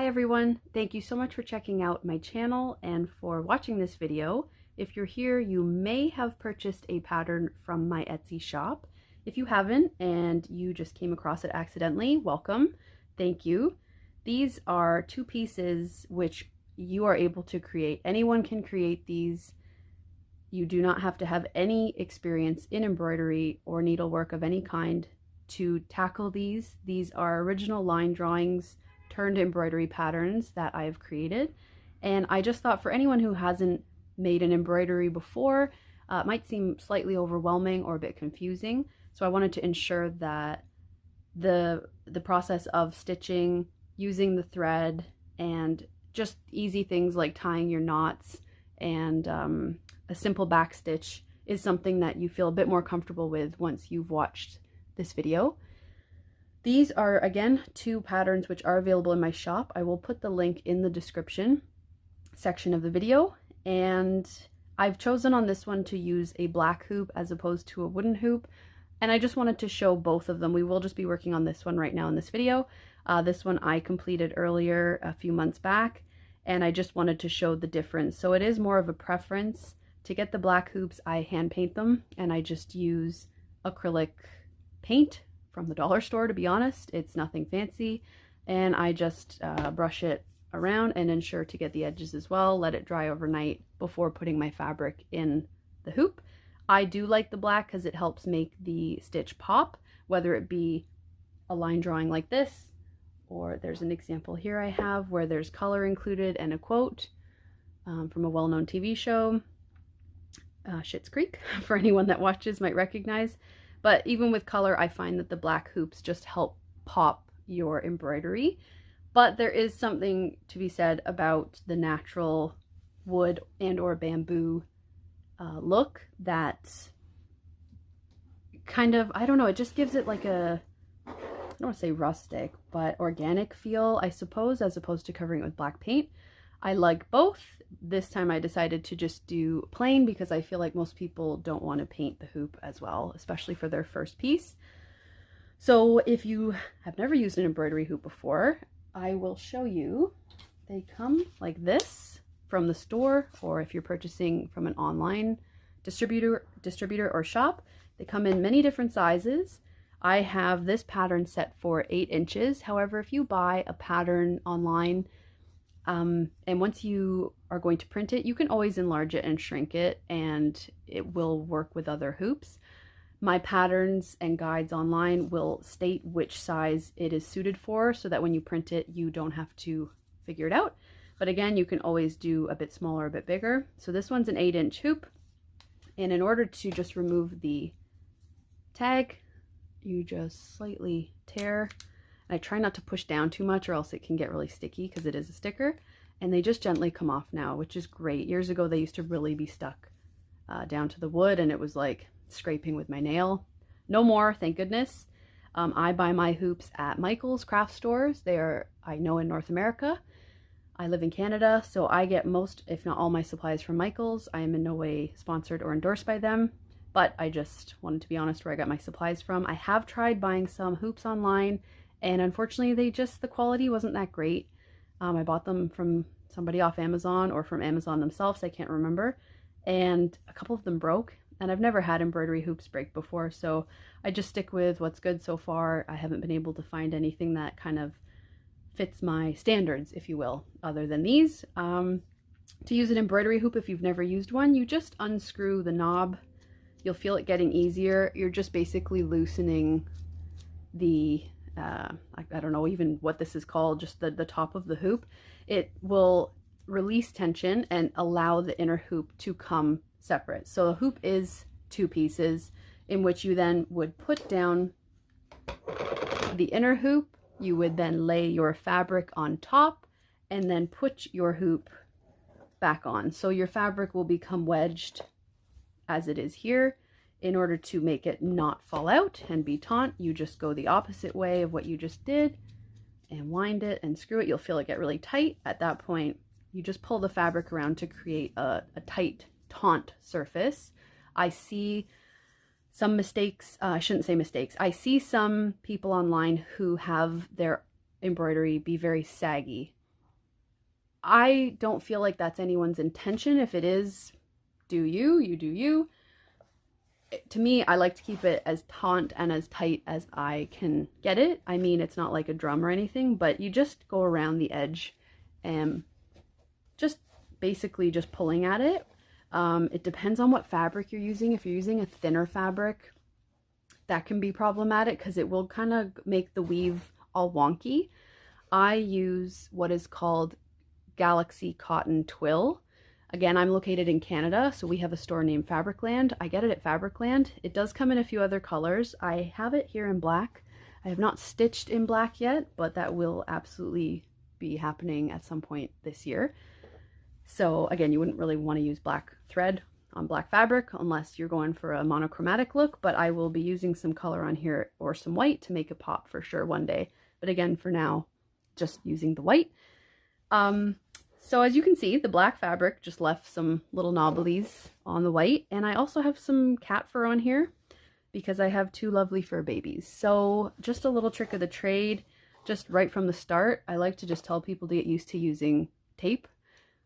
Hi everyone, thank you so much for checking out my channel and for watching this video. If you're here, you may have purchased a pattern from my Etsy shop. If you haven't and you just came across it accidentally, welcome, thank you. These are two pieces which you are able to create. Anyone can create these. You do not have to have any experience in embroidery or needlework of any kind to tackle these. These are original line drawings turned embroidery patterns that I've created, and I just thought for anyone who hasn't made an embroidery before, it might seem slightly overwhelming or a bit confusing, so I wanted to ensure that the process of stitching, using the thread, and just easy things like tying your knots and a simple back stitch is something that you feel a bit more comfortable with once you've watched this video. These are, again, two patterns which are available in my shop. I will put the link in the description section of the video, and I've chosen on this one to use a black hoop as opposed to a wooden hoop, and I just wanted to show both of them. We will just be working on this one right now in this video. This one I completed earlier a few months back, and I just wanted to show the difference. So it is more of a preference. To get the black hoops, I hand paint them, and I just use acrylic paint from the dollar store, to be honest. It's nothing fancy, and I just brush it around and ensure to get the edges as well, let it dry overnight before putting my fabric in the hoop. I do like the black because it helps make the stitch pop, whether it be a line drawing like this, or there's an example here I have where there's color included and a quote from a well-known TV show, Schitt's Creek, for anyone that watches might recognize. But even with color, I find that the black hoops just help pop your embroidery. But there is something to be said about the natural wood and or bamboo look that kind of, I don't know, it just gives it like a, I don't want to say rustic, but organic feel, I suppose, as opposed to covering it with black paint. I like both. This time I decided to just do plain because I feel like most people don't want to paint the hoop as well, especially for their first piece. So if you have never used an embroidery hoop before, I will show you. They come like this from the store, or if you're purchasing from an online distributor or shop, they come in many different sizes. I have this pattern set for 8 inches. However, if you buy a pattern online, and once you are going to print it, you can always enlarge it and shrink it, and it will work with other hoops. My patterns and guides online will state which size it is suited for, so that when you print it, you don't have to figure it out. But again, you can always do a bit smaller, a bit bigger. So this one's an 8-inch hoop, and in order to just remove the tag, you just slightly tear. I try not to push down too much or else it can get really sticky because it is a sticker, and they just gently come off now, which is great. Years ago they used to really be stuck down to the wood, and it was like scraping with my nail. No more, thank goodness. I buy my hoops at Michael's craft stores. They are, I know, in North America. I live in Canada, so I get most, if not all, my supplies from Michael's. I am in no way sponsored or endorsed by them, but I just wanted to be honest where I got my supplies from. I have tried buying some hoops online, and unfortunately the quality wasn't that great. I bought them from somebody off Amazon or from Amazon themselves, I can't remember, and a couple of them broke, and I've never had embroidery hoops break before, so I just stick with what's good so far. I haven't been able to find anything that kind of fits my standards, if you will, other than these. To use an embroidery hoop, if you've never used one, you just unscrew the knob. You'll feel it getting easier. You're just basically loosening the I don't know even what this is called, just the top of the hoop. It will release tension and allow the inner hoop to come separate. So a hoop is 2 pieces in which you then would put down the inner hoop. You would then lay your fabric on top and then put your hoop back on. So your fabric will become wedged as it is here. In order to make it not fall out and be taut, you just go the opposite way of what you just did and wind it and screw it. You'll feel it get really tight. At that point, you just pull the fabric around to create a tight, taut surface. I see some mistakes, I shouldn't say mistakes, I see some people online who have their embroidery be very saggy. I don't feel like that's anyone's intention. If it is, do you, you do you. To me, I like to keep it as taut and as tight as I can get it. I mean, it's not like a drum or anything, but you just go around the edge and just basically just pulling at it. It depends on what fabric you're using. If you're using a thinner fabric, that can be problematic because it will kind of make the weave all wonky. I use what is called Galaxy Cotton Twill. Again, I'm located in Canada, so we have a store named Fabricland. I get it at Fabricland. It does come in a few other colors. I have it here in black. I have not stitched in black yet, but that will absolutely be happening at some point this year. So again, you wouldn't really want to use black thread on black fabric unless you're going for a monochromatic look, but I will be using some color on here or some white to make it pop for sure one day. But again, for now, just using the white. So as you can see, the black fabric just left some little knobblies on the white, and I also have some cat fur on here because I have two lovely fur babies. So just a little trick of the trade, just right from the start, I like to just tell people to get used to using tape.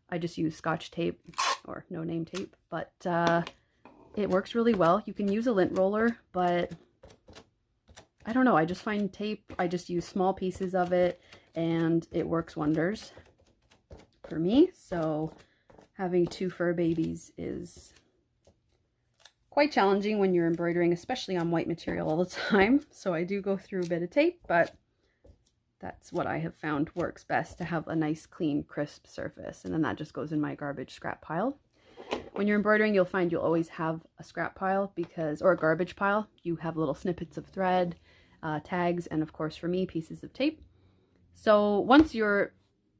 I just use Scotch tape or no name tape, but it works really well. You can use a lint roller, but I don't know, I just find tape, I just use small pieces of it and it works wonders for me. So having two fur babies is quite challenging when you're embroidering, especially on white material all the time. So I do go through a bit of tape, but that's what I have found works best, to have a nice, clean, crisp surface. And then that just goes in my garbage scrap pile. When you're embroidering, you'll find you'll always have a scrap pile or a garbage pile. You have little snippets of thread, tags, and of course for me, pieces of tape. So once your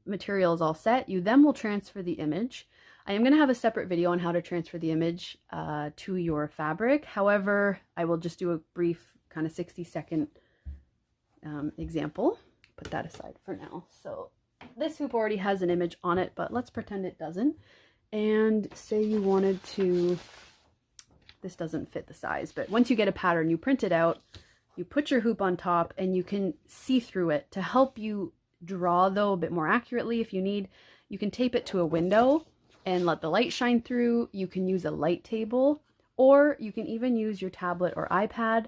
material is all set, you then will transfer the image. I am going to have a separate video on how to transfer the image to your fabric. However, I will just do a brief kind of 60-second example. Put that aside for now. So this hoop already has an image on it, but let's pretend it doesn't. And say you wanted to, this doesn't fit the size, but once you get a pattern, you print it out, you put your hoop on top, and you can see through it. To help you draw though a bit more accurately, if you need, you can tape it to a window and let the light shine through. You can use a light table, or you can even use your tablet or iPad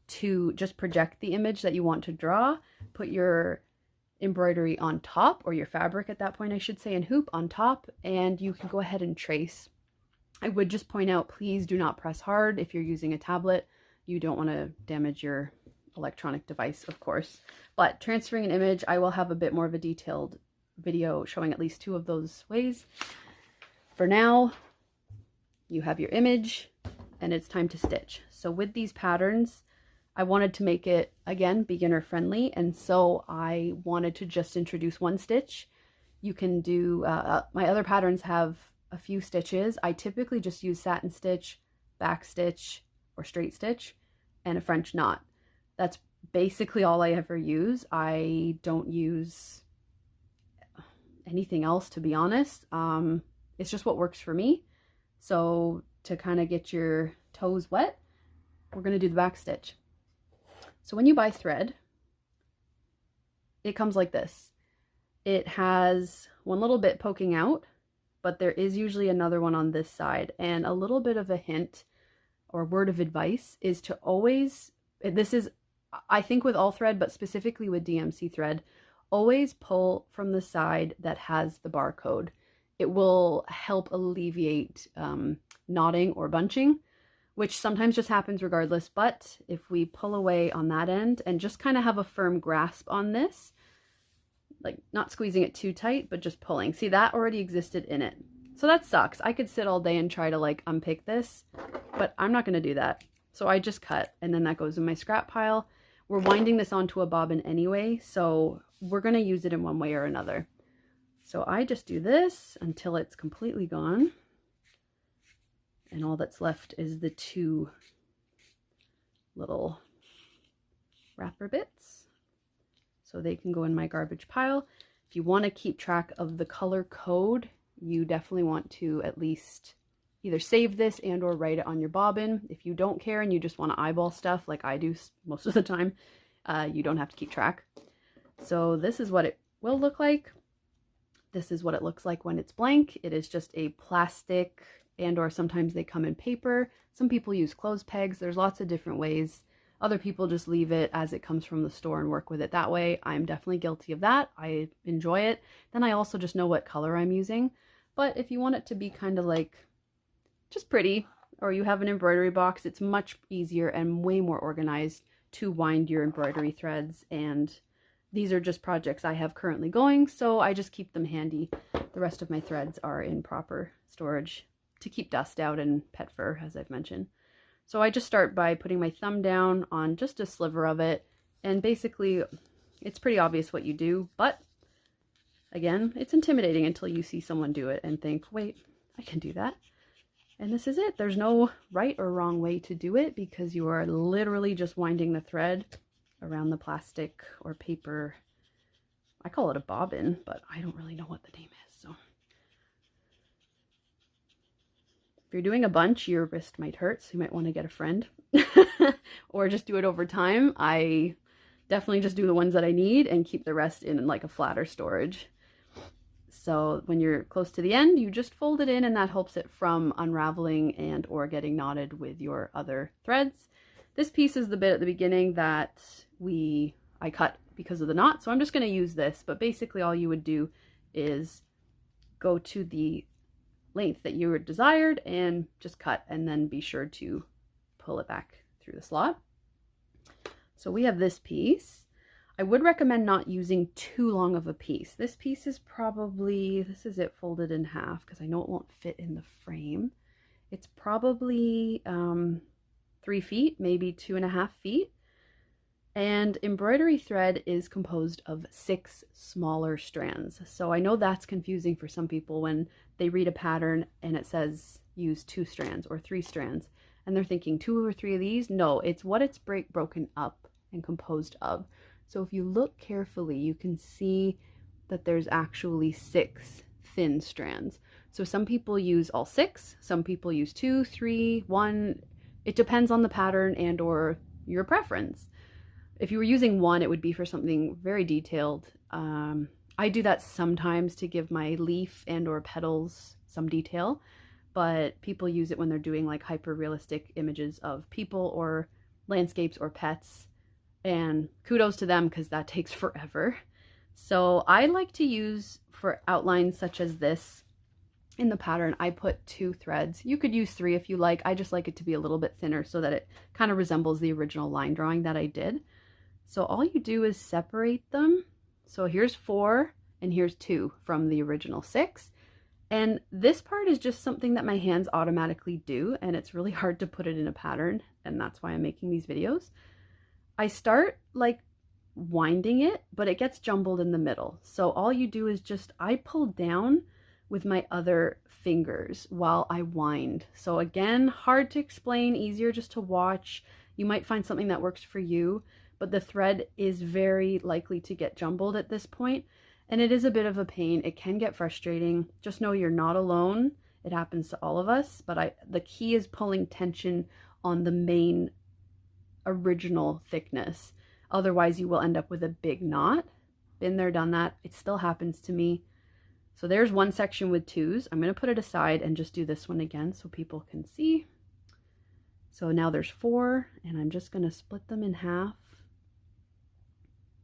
to just project the image that you want to draw. Put your embroidery on top, or your fabric at that point I should say, and hoop on top, and you can go ahead and trace. I would just point out, please do not press hard if you're using a tablet. You don't want to damage your electronic device, of course. But transferring an image, I will have a bit more of a detailed video showing at least two of those ways. For now, you have your image and it's time to stitch. So with these patterns, I wanted to make it, again, beginner friendly, and so I wanted to just introduce one stitch. You can do, my other patterns have a few stitches. I typically just use satin stitch, back stitch, or straight stitch, and a French knot. That's basically all I ever use. I don't use anything else, to be honest. It's just what works for me. So to kind of get your toes wet, we're going to do the back stitch. So when you buy thread, it comes like this. It has one little bit poking out, but there is usually another one on this side. And a little bit of a hint or word of advice is to always, this is, I think with all thread, but specifically with DMC thread, always pull from the side that has the barcode. It will help alleviate knotting or bunching, which sometimes just happens regardless. But if we pull away on that end and just kind of have a firm grasp on this, like not squeezing it too tight, but just pulling. See, that already existed in it. So that sucks. I could sit all day and try to like unpick this, but I'm not going to do that. So I just cut, and then that goes in my scrap pile. We're winding this onto a bobbin anyway, so we're going to use it in one way or another. So I just do this until it's completely gone. And all that's left is the two little wrapper bits. So they can go in my garbage pile. If you want to keep track of the color code, you definitely want to at least either save this and or write it on your bobbin. If you don't care and you just want to eyeball stuff like I do most of the time, you don't have to keep track. So this is what it will look like. This is what it looks like when it's blank. It is just a plastic, and or sometimes they come in paper. Some people use clothes pegs. There's lots of different ways. Other people just leave it as it comes from the store and work with it that way. I'm definitely guilty of that. I enjoy it. Then I also just know what color I'm using. But if you want it to be kind of like just pretty, or you have an embroidery box, it's much easier and way more organized to wind your embroidery threads. And these are just projects I have currently going, so I just keep them handy. The rest of my threads are in proper storage to keep dust out and pet fur, as I've mentioned. So I just start by putting my thumb down on just a sliver of it, and basically it's pretty obvious what you do, but again, it's intimidating until you see someone do it and think, wait, I can do that. And this is it. There's no right or wrong way to do it, because you are literally just winding the thread around the plastic or paper. I call it a bobbin, but I don't really know what the name is. So if you're doing a bunch, your wrist might hurt, so you might want to get a friend or just do it over time. I definitely just do the ones that I need and keep the rest in like a flatter storage. So when you're close to the end, you just fold it in, and that helps it from unraveling and or getting knotted with your other threads. This piece is the bit at the beginning that I cut because of the knot, so I'm just going to use this. But basically all you would do is go to the length that you desired and just cut, and then be sure to pull it back through the slot. So we have this piece. I would recommend not using too long of a piece. This piece is probably, this is it folded in half because I know it won't fit in the frame. It's probably 3 feet, maybe 2.5 feet. And embroidery thread is composed of 6 smaller strands. So I know that's confusing for some people when they read a pattern and it says use 2 strands or 3 strands. And they're thinking 2 or 3 of these? No, it's what it's broken up and composed of. So if you look carefully, you can see that there's actually 6 thin strands. So some people use all 6, some people use 2, 3, 1. It depends on the pattern and or your preference. If you were using 1, it would be for something very detailed. I do that sometimes to give my leaf and or petals some detail, but people use it when they're doing like hyper realistic images of people or landscapes or pets. And kudos to them, because that takes forever. So I like to use, for outlines such as this in the pattern, I put 2 threads. You could use 3 if you like. I just like it to be a little bit thinner so that it kind of resembles the original line drawing that I did. So all you do is separate them. So here's 4 and here's 2 from the original 6. And this part is just something that my hands automatically do, and it's really hard to put it in a pattern, and that's why I'm making these videos. I start like winding it, but it gets jumbled in the middle. So all you do is just, I pull down with my other fingers while I wind. So again, hard to explain, easier just to watch. You might find something that works for you, but the thread is very likely to get jumbled at this point, and it is a bit of a pain. It can get frustrating. Just know you're not alone. It happens to all of us, but the key is pulling tension on the main original thickness. Otherwise you will end up with a big knot. Been there, done that. It still happens to me. So there's one section with 2s. I'm going to put it aside and just do this one again so people can see. So now there's 4, and I'm just going to split them in half.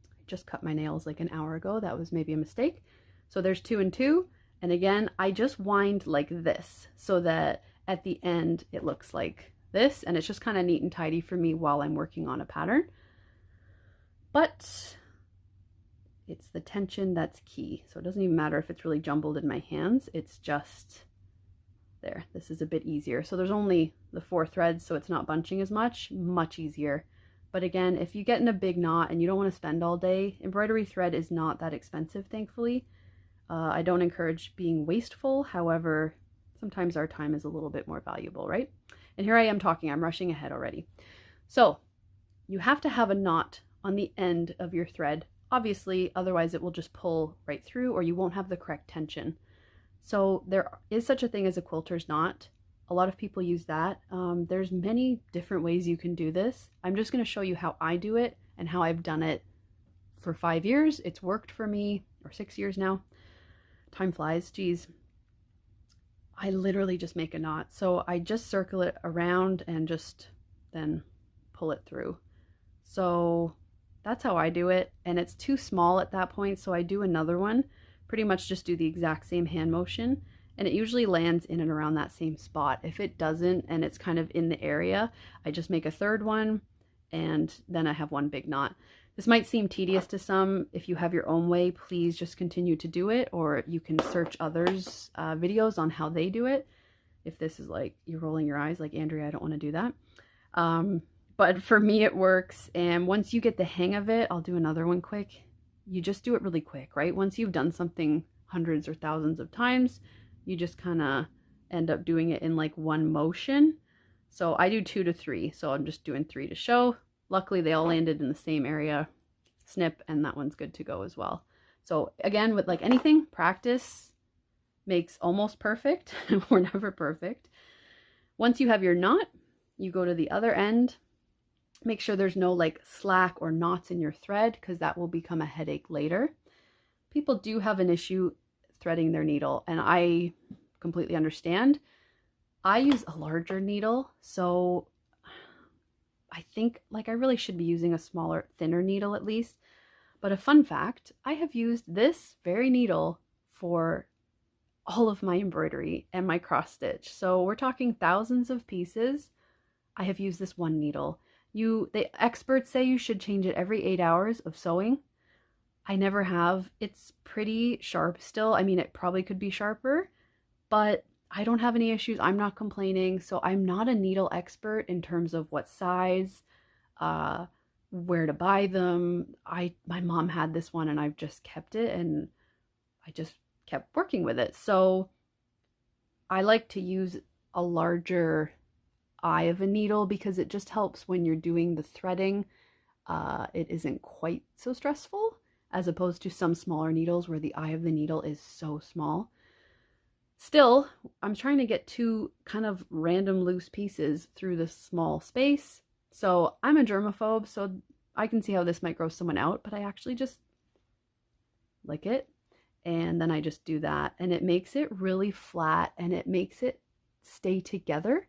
I just cut my nails like an hour ago. That was maybe a mistake. So there's 2 and 2. And again, I just wind like this so that at the end it looks like this, and it's just kind of neat and tidy for me while I'm working on a pattern. But it's the tension that's key. So it doesn't even matter if it's really jumbled in my hands. It's just there. This is a bit easier. So there's only the 4 threads, so it's not bunching as much easier. But again, if you get in a big knot and you don't want to spend all day, embroidery thread is not that expensive, thankfully. I don't encourage being wasteful. However, sometimes our time is a little bit more valuable, right? And here I am talking, I'm rushing ahead already. So you have to have a knot on the end of your thread, obviously, otherwise it will just pull right through or you won't have the correct tension. So there is such a thing as a quilter's knot. A lot of people use that. There's many different ways you can do this. I'm just going to show you how I do it and how I've done it for 5 years. It's worked for me, or 6 years now. time flies, geez. I literally just make a knot. So I just circle it around and just then pull it through. So that's how I do it. And it's too small at that point, so I do another one. Pretty much just do the exact same hand motion. And it usually lands in and around that same spot. If it doesn't and it's kind of in the area, I just make a third one and then I have one big knot. This might seem tedious to some. If you have your own way, please just continue to do it, or you can search others' videos on how they do it. If this is like you're rolling your eyes like Andrea, I don't want to do that. But for me it works, and once you get the hang of it, I'll do another one quick. You just do it really quick, right? Once you've done something hundreds or thousands of times, you just kind of end up doing it in like one motion. So I do 2 to 3, so I'm just doing 3 to show. Luckily, they all landed in the same area, snip, and that one's good to go as well. So again, with like anything, practice makes almost perfect. We're never perfect. Once you have your knot, you go to the other end. Make sure there's no like slack or knots in your thread, because that will become a headache later. People do have an issue threading their needle, and I completely understand. I use a larger needle, so I think like I really should be using a smaller, thinner needle at least. But a fun fact, I have used this very needle for all of my embroidery and my cross stitch. So we're talking thousands of pieces. I have used this one needle. The experts say you should change it every 8 hours of sewing. I never have. It's pretty sharp still. I mean, it probably could be sharper, but I don't have any issues. I'm not complaining. So I'm not a needle expert in terms of what size, where to buy them. My mom had this one and I've just kept it, and I just kept working with it. So I like to use a larger eye of a needle because it just helps when you're doing the threading. It isn't quite so stressful as opposed to some smaller needles where the eye of the needle is so small. Still, I'm trying to get 2 kind of random loose pieces through this small space. So I'm a germaphobe, so I can see how this might gross someone out, but I actually just lick it, and then I just do that, and it makes it really flat, and it makes it stay together,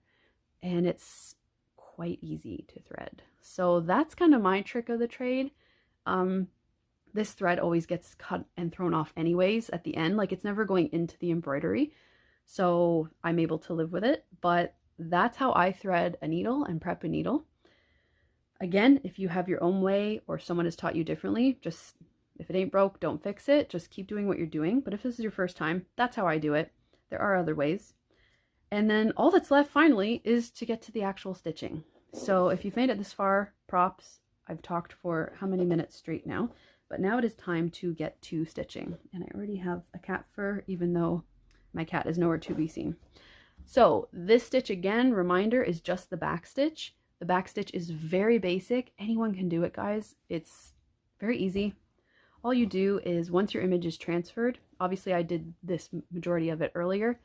and it's quite easy to thread. So that's kind of my trick of the trade. This thread always gets cut and thrown off anyways at the end, like it's never going into the embroidery, so I'm able to live with it. But that's how I thread a needle and prep a needle. Again, if you have your own way or someone has taught you differently, just if it ain't broke, don't fix it. Just keep doing what you're doing. But if this is your first time, that's how I do it. There are other ways. And then all that's left finally is to get to the actual stitching. So if you've made it this far, props. I've talked for how many minutes straight now? But now it is time to get to stitching. And I already have a cat fur, even though my cat is nowhere to be seen. So this stitch, again, reminder, is just the back stitch. The back stitch is very basic. Anyone can do it, guys. It's very easy. All you do is once your image is transferred, obviously I did this majority of it earlier.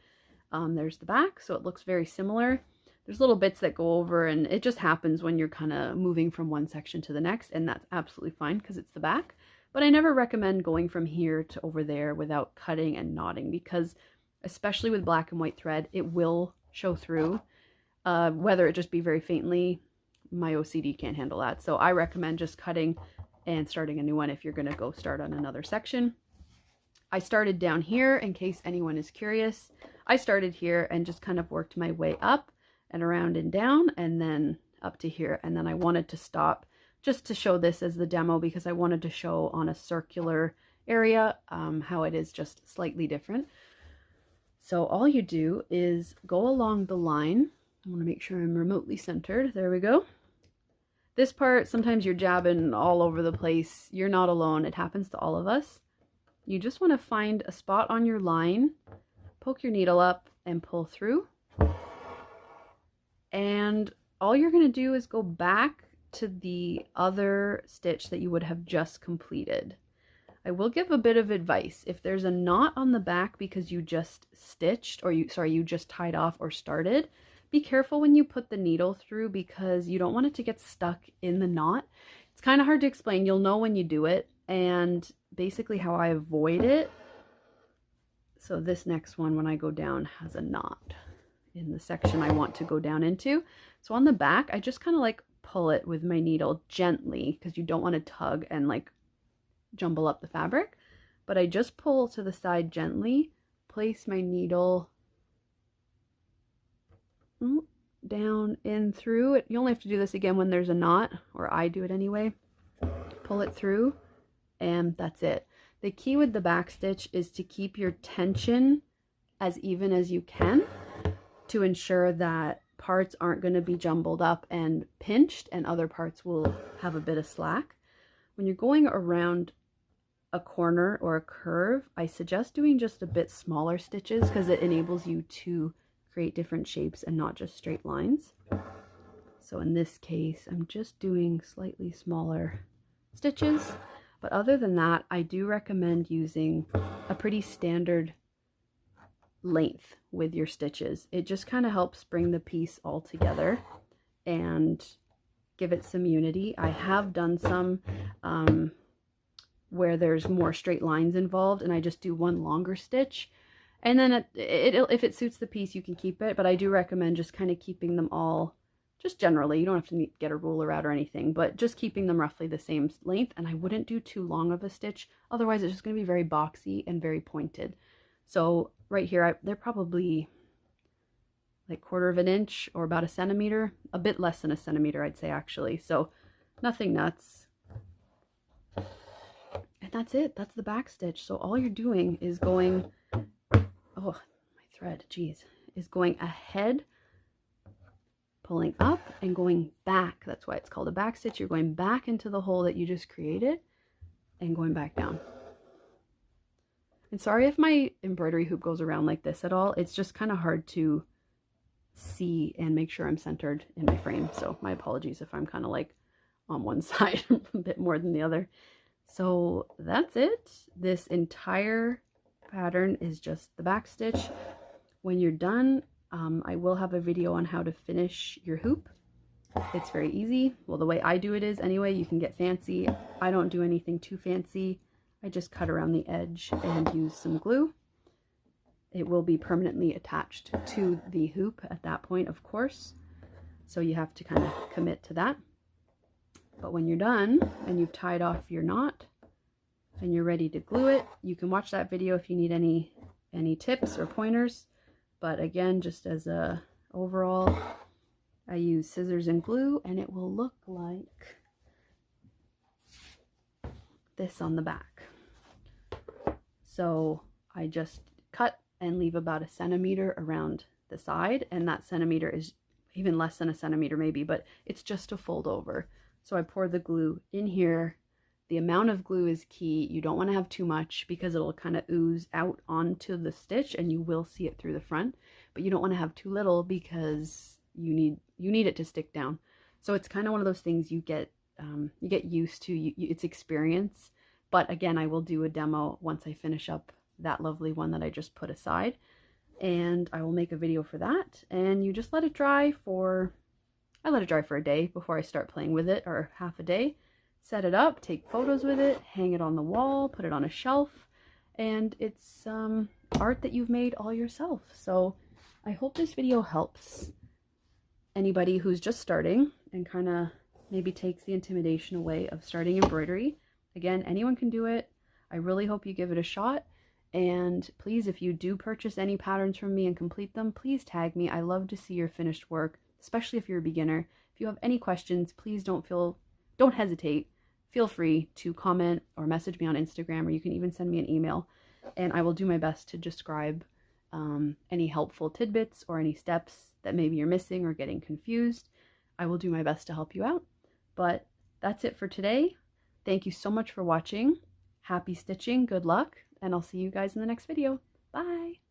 There's the back, so it looks very similar. There's little bits that go over, and it just happens when you're kind of moving from one section to the next, and that's absolutely fine because it's the back. But I never recommend going from here to over there without cutting and knotting, because especially with black and white thread, it will show through, whether it just be very faintly. My OCD can't handle that. So I recommend just cutting and starting a new one if you're going to go start on another section. I started down here in case anyone is curious. I started here and just kind of worked my way up and around and down and then up to here. And then I wanted to stop just to show this as the demo because I wanted to show on a circular area how it is just slightly different. So all you do is go along the line. I want to make sure I'm remotely centered. There we go. This part, sometimes you're jabbing all over the place. You're not alone. It happens to all of us. You just want to find a spot on your line, poke your needle up and pull through. And all you're going to do is go back to the other stitch that you would have just completed. I will give a bit of advice. If there's a knot on the back because you just stitched, or you just tied off or started, be careful when you put the needle through because you don't want it to get stuck in the knot. It's kind of hard to explain. You'll know when you do it. And basically how I avoid it, So this next one, when I go down, has a knot in the section I want to go down into. So on the back, I just kind of like pull it with my needle gently, because you don't want to tug and like jumble up the fabric. But I just pull to the side gently, place my needle down in through it. You only have to do this again when there's a knot, or I do it anyway. Pull it through, and that's it. The key with the back stitch is to keep your tension as even as you can, to ensure that parts aren't going to be jumbled up and pinched and other parts will have a bit of slack. When you're going around a corner or a curve, I suggest doing just a bit smaller stitches, because it enables you to create different shapes and not just straight lines. So in this case, I'm just doing slightly smaller stitches. But other than that, I do recommend using a pretty standard length with your stitches. It just kind of helps bring the piece all together and give it some unity. I have done some where there's more straight lines involved, and I just do one longer stitch, and then if it suits the piece, you can keep it. But I do recommend just kind of keeping them all, just generally, you don't have to get a ruler out or anything, but just keeping them roughly the same length. And I wouldn't do too long of a stitch, otherwise it's just going to be very boxy and very pointed. So right here, they're probably like 1/4 of an inch or about a centimeter, a bit less than a centimeter, I'd say, actually. So nothing nuts. And that's it. That's the back stitch. So all you're doing is going, oh, my thread, geez, is going ahead, pulling up and going back. That's why it's called a back stitch. You're going back into the hole that you just created and going back down. And sorry if my embroidery hoop goes around like this at all. It's just kind of hard to see and make sure I'm centered in my frame. So my apologies if I'm kind of like on one side a bit more than the other. So that's it. This entire pattern is just the back stitch. When you're done, I will have a video on how to finish your hoop. It's very easy. Well, the way I do it is anyway. You can get fancy. I don't do anything too fancy. I just cut around the edge and use some glue. It will be permanently attached to the hoop at that point, of course. So you have to kind of commit to that. But when you're done and you've tied off your knot and you're ready to glue it, you can watch that video if you need any tips or pointers. But again, just as a overall, I use scissors and glue, and it will look like this on the back. So I just cut and leave about a centimeter around the side, and that centimeter is even less than a centimeter maybe, but it's just to fold over. So I pour the glue in here. The amount of glue is key. You don't want to have too much, because it'll kind of ooze out onto the stitch and you will see it through the front. But you don't want to have too little, because you need it to stick down. So it's kind of one of those things you get used to. It's experience. But again, I will do a demo once I finish up that lovely one that I just put aside, and I will make a video for that. And you just let it dry for, I let it dry for a day before I start playing with it, or half a day. Set it up, take photos with it, hang it on the wall, put it on a shelf, and it's art that you've made all yourself. So I hope this video helps anybody who's just starting and kind of maybe takes the intimidation away of starting embroidery. Again, anyone can do it. I really hope you give it a shot. And please, if you do purchase any patterns from me and complete them, please tag me. I love to see your finished work, especially if you're a beginner. If you have any questions, please don't hesitate. Feel free to comment or message me on Instagram, or you can even send me an email, and I will do my best to describe any helpful tidbits or any steps that maybe you're missing or getting confused. I will do my best to help you out. But that's it for today. Thank you so much for watching. Happy stitching, good luck, and I'll see you guys in the next video. Bye!